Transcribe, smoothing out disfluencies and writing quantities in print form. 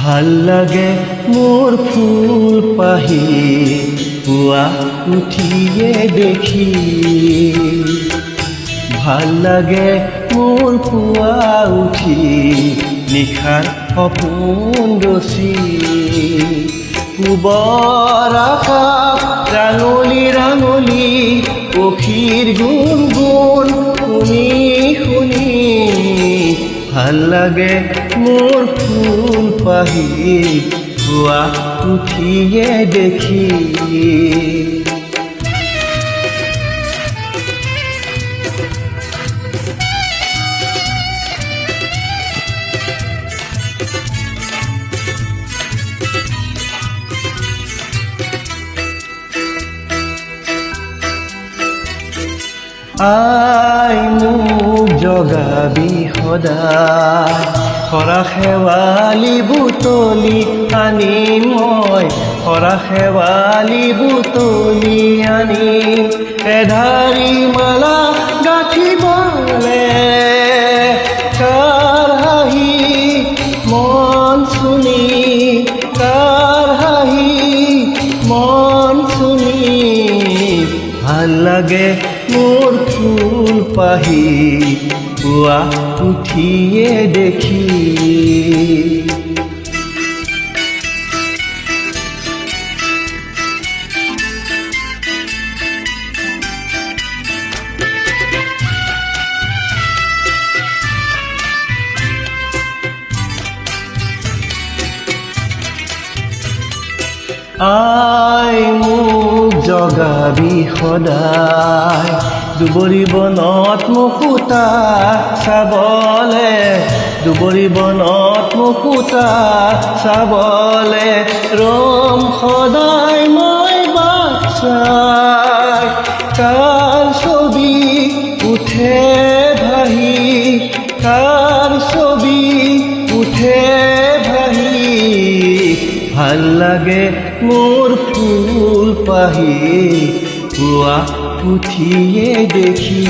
ভাল লাগে মোৰ ফুল পাহি পুৱা উঠিয়ে দেখি, ভাল লাগে মোৰ পুৱা উঠি নিশাৰ সপোন ৰচি, পূবৰ আকাশ ৰাঙলী ৰাঙলী পক্ষীৰ গুণ গুণ শুনি শুনি, ভাল লাগে মোৰ ফুল পাহি পুৱা উঠিয়ে দেখি। আই মোক জগাবি সদায়, খৰা শেৱালি বুটলি আনি মই, খৰা শেৱালি বুটলি আনি এধাৰি মালা গাঁঠিবলে, কাৰ হাঁহি মন শুনি, কাৰ হাঁহি মন শুনি, ভাল লাগে মোৰ ফুল পাহি পুৱা উঠিয়ে দেখি। আই মোক জগাবি সদায়, দুবৰি বনত মুকুতা চাবলে, দুবৰি বনত মুকুতা চাবলে, ৰম সদায় মই বাট চাই, কাৰ ছবি উঠে ভাহি, কাৰ ছবি উঠে ভাহি, ভাল লাগে মোৰ ফুল পাহি পুৱা উঠিয়ে দেখি।